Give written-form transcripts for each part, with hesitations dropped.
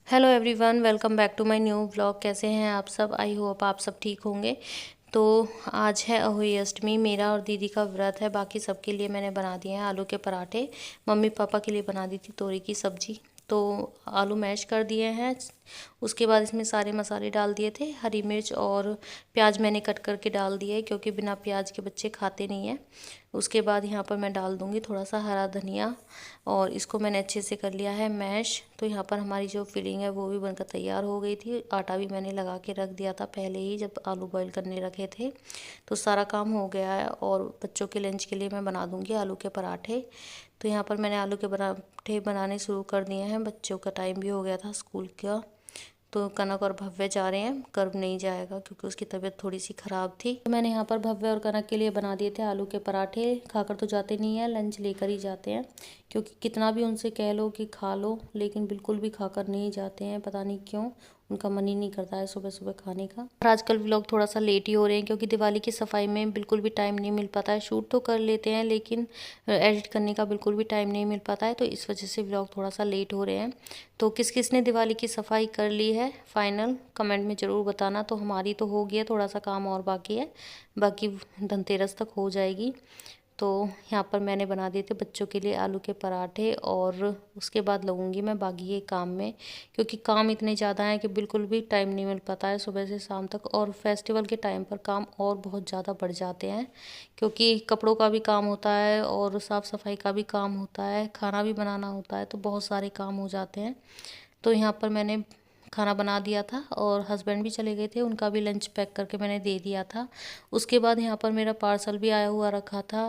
Hello everyone, welcome back to my new vlog. कैसे हैं आप सब? आई होप आप सब ठीक होंगे। तो आज है अहोई अष्टमी। मेरा और दीदी का व्रत है। बाकी सबके लिए मैंने बना दिए हैं आलू के पराठे। मम्मी पापा के लिए बना दी थी तोरी की सब्जी। तो आलू मैश कर दिए हैं। उसके बाद इसमें सारे मसाले डाल दिए थे। हरी मिर्च और प्याज मैंने कट करके डाल दिया है, क्योंकि बिना प्याज के बच्चे खाते नहीं हैं। उसके बाद यहाँ पर मैं डाल दूँगी थोड़ा सा हरा धनिया, और इसको मैंने अच्छे से कर लिया है मैश। तो यहाँ पर हमारी जो फिलिंग है वो भी बनकर तैयार हो गई थी। आटा भी मैंने लगा के रख दिया था पहले ही, जब आलू बॉईल करने रखे थे। तो सारा काम हो गया है, और बच्चों के लंच के लिए मैं बना दूँगी आलू के पराठे। तो यहाँ पर मैंने आलू के पराठे बनाने शुरू कर दिए हैं। बच्चों का टाइम भी हो गया था स्कूल का। तो कनक और भव्य जा रहे हैं। कर्व नहीं जाएगा क्योंकि उसकी तबीयत थोड़ी सी ख़राब थी। तो मैंने यहाँ पर भव्य और कनक के लिए बना दिए थे आलू के पराठे। खाकर तो जाते नहीं हैं, लंच लेकर ही जाते हैं। क्योंकि कितना भी उनसे कह लो कि खा लो, लेकिन बिल्कुल भी खाकर नहीं जाते हैं। पता नहीं क्यों, उनका मन ही नहीं करता है सुबह सुबह खाने का। और आजकल व्लॉग थोड़ा सा लेट ही हो रहे हैं, क्योंकि दिवाली की सफाई में बिल्कुल भी टाइम नहीं मिल पाता है। शूट तो कर लेते हैं, लेकिन एडिट करने का बिल्कुल भी टाइम नहीं मिल पाता है। तो इस वजह से व्लॉग थोड़ा सा लेट हो रहे हैं। तो किस किस ने दिवाली की सफाई कर ली है फाइनल कमेंट में ज़रूर बताना। तो हमारी तो हो गई है, थोड़ा सा काम और बाकी है। बाकी धनतेरस तक हो जाएगी। तो यहाँ पर मैंने बना दिए थे बच्चों के लिए आलू के पराठे, और उसके बाद लगूंगी मैं बाकी के काम में। क्योंकि काम इतने ज़्यादा हैं कि बिल्कुल भी टाइम नहीं मिल पाता है सुबह से शाम तक। और फेस्टिवल के टाइम पर काम और बहुत ज़्यादा बढ़ जाते हैं, क्योंकि कपड़ों का भी काम होता है और साफ़ सफाई का भी काम होता है, खाना भी बनाना होता है। तो बहुत सारे काम हो जाते हैं। तो यहाँ पर मैंने खाना बना दिया था, और हस्बैंड भी चले गए थे, उनका भी लंच पैक करके मैंने दे दिया था। उसके बाद यहाँ पर मेरा पार्सल भी आया हुआ रखा था,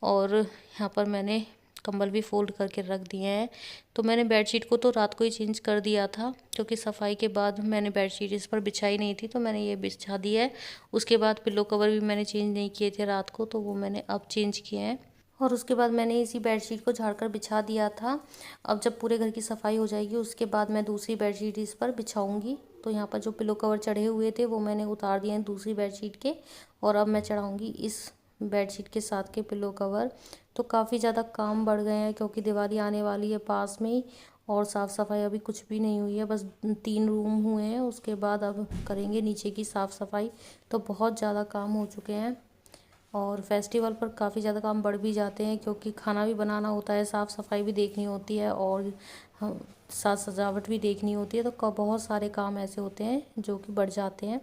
और यहाँ पर मैंने कंबल भी फोल्ड करके रख दिए हैं। तो मैंने बेडशीट को तो रात को ही चेंज कर दिया था, क्योंकि सफाई के बाद मैंने बेडशीट इस पर बिछाई नहीं थी, तो मैंने ये बिछा दी है। उसके बाद पिल्लो कवर भी मैंने चेंज नहीं किए थे रात को, तो वो मैंने अब चेंज किए हैं। और उसके बाद मैंने इसी बेडशीट को झाड़कर बिछा दिया था। अब जब पूरे घर की सफाई हो जाएगी, उसके बाद मैं दूसरी बेडशीट इस पर बिछाऊंगी। तो यहाँ पर जो पिलो कवर चढ़े हुए थे वो मैंने उतार दिए हैं दूसरी बेडशीट के, और अब मैं चढ़ाऊंगी इस बेडशीट के साथ के पिलो कवर। तो काफ़ी ज़्यादा काम बढ़ गए हैं, क्योंकि दिवाली आने वाली है पास में ही। और साफ़ सफाई अभी कुछ भी नहीं हुई है, बस 3 रूम हुए हैं। उसके बाद अब करेंगे नीचे की साफ़ सफाई। तो बहुत ज़्यादा काम हो चुके हैं, और फेस्टिवल पर काफ़ी ज़्यादा काम बढ़ भी जाते हैं, क्योंकि खाना भी बनाना होता है, साफ़ सफाई भी देखनी होती है, और साज सजावट भी देखनी होती है। तो बहुत सारे काम ऐसे होते हैं जो कि बढ़ जाते हैं।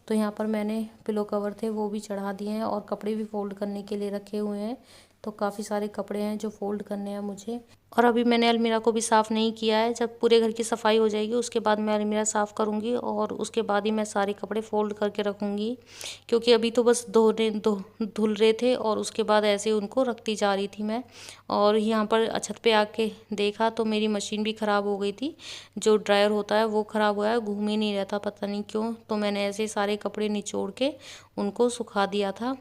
तो यहाँ पर मैंने पिलो कवर थे वो भी चढ़ा दिए हैं, और कपड़े भी फोल्ड करने के लिए रखे हुए हैं। तो काफ़ी सारे कपड़े हैं जो फोल्ड करने हैं मुझे। और अभी मैंने अलमीरा को भी साफ़ नहीं किया है। जब पूरे घर की सफाई हो जाएगी उसके बाद मैं अलमीरा साफ़ करूँगी, और उसके बाद ही मैं सारे कपड़े फोल्ड करके रखूँगी। क्योंकि अभी तो बस धुल रहे थे, और उसके बाद ऐसे उनको रखती जा रही थी मैं। और यहाँ पर छत पे आके देखा तो मेरी मशीन भी ख़राब हो गई थी। जो ड्रायर होता है वो ख़राब हुआ है, घूम ही नहीं रहता, पता नहीं क्यों। तो मैंने ऐसे सारे कपड़े निचोड़ के उनको सुखा दिया था।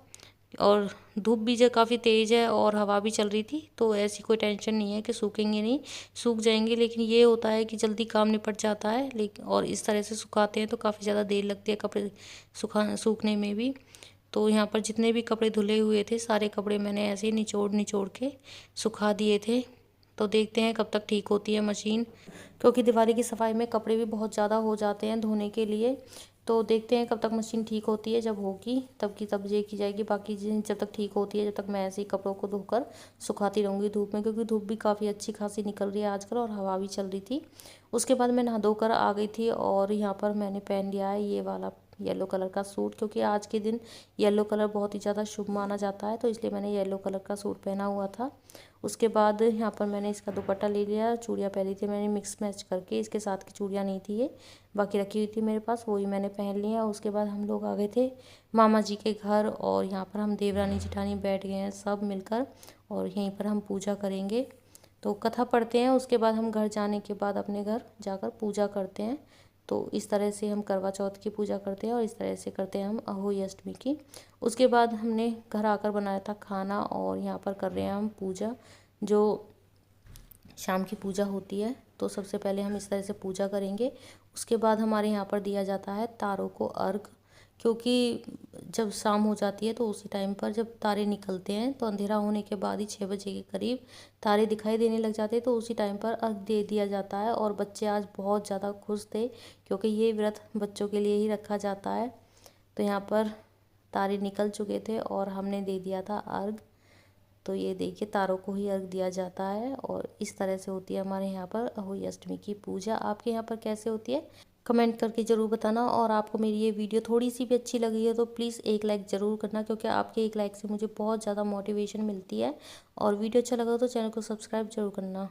और धूप भी जो काफ़ी तेज़ है, और हवा भी चल रही थी, तो ऐसी कोई टेंशन नहीं है कि सूखेंगे नहीं, सूख जाएंगे। लेकिन ये होता है कि जल्दी काम निपट जाता है, लेकिन और इस तरह से सुखाते हैं तो काफ़ी ज़्यादा देर लगती है कपड़े सूखने में भी। तो यहाँ पर जितने भी कपड़े धुले हुए थे सारे कपड़े मैंने ऐसे ही निचोड़ निचोड़ के सुखा दिए थे। तो देखते हैं कब तक ठीक होती है मशीन, क्योंकि दिवाली की सफाई में कपड़े भी बहुत ज़्यादा हो जाते हैं धोने के लिए। तो देखते हैं कब तक मशीन ठीक होती है। जब होगी तब की तब ये की जाएगी। बाकी जब तक ठीक होती है, जब तक मैं ऐसे ही कपड़ों को धोकर सुखाती रहूँगी धूप में, क्योंकि धूप भी काफ़ी अच्छी खासी निकल रही है आजकल, और हवा भी चल रही थी। उसके बाद मैं नहा धोकर आ गई थी, और यहाँ पर मैंने पहन लिया है ये वाला येलो कलर का सूट, क्योंकि आज के दिन येलो कलर बहुत ही ज़्यादा शुभ माना जाता है। तो इसलिए मैंने येलो कलर का सूट पहना हुआ था। उसके बाद यहाँ पर मैंने इसका दुपट्टा ले लिया। चूड़ियाँ पहनी थी मैंने मिक्स मैच करके, इसके साथ की चूड़ियाँ नहीं थी ये, बाकी रखी हुई थी मेरे पास, वही मैंने पहन लिया। उसके बाद हम लोग आ गए थे मामा जी के घर, और यहाँ पर हम देवरानी जिठानी बैठ गए हैं सब मिलकर, और यहीं पर हम पूजा करेंगे। तो कथा पढ़ते हैं, उसके बाद हम घर जाने के बाद अपने घर जाकर पूजा करते हैं। तो इस तरह से हम करवा चौथ की पूजा करते हैं, और इस तरह से करते हैं हम अहोई अष्टमी की। उसके बाद हमने घर आकर बनाया था खाना, और यहाँ पर कर रहे हैं हम पूजा, जो शाम की पूजा होती है। तो सबसे पहले हम इस तरह से पूजा करेंगे। उसके बाद हमारे यहाँ पर दिया जाता है तारों को अर्घ, क्योंकि जब शाम हो जाती है तो उसी टाइम पर जब तारे निकलते हैं तो अंधेरा होने के बाद ही 6 बजे के करीब तारे दिखाई देने लग जाते हैं, तो उसी टाइम पर अर्घ दे दिया जाता है। और बच्चे आज बहुत ज़्यादा खुश थे क्योंकि ये व्रत बच्चों के लिए ही रखा जाता है। तो यहाँ पर तारे निकल चुके थे और हमने दे दिया था अर्घ। तो ये देखिए तारों को ही अर्घ दिया जाता है और इस तरह से होती है हमारे यहाँ पर अहोई अष्टमी की पूजा। आपके यहाँ पर कैसे होती है कमेंट करके ज़रूर बताना। और आपको मेरी ये वीडियो थोड़ी सी भी अच्छी लगी है तो प्लीज़ एक लाइक ज़रूर करना, क्योंकि आपके एक लाइक से मुझे बहुत ज़्यादा मोटिवेशन मिलती है। और वीडियो अच्छा लगा तो चैनल को सब्सक्राइब जरूर करना।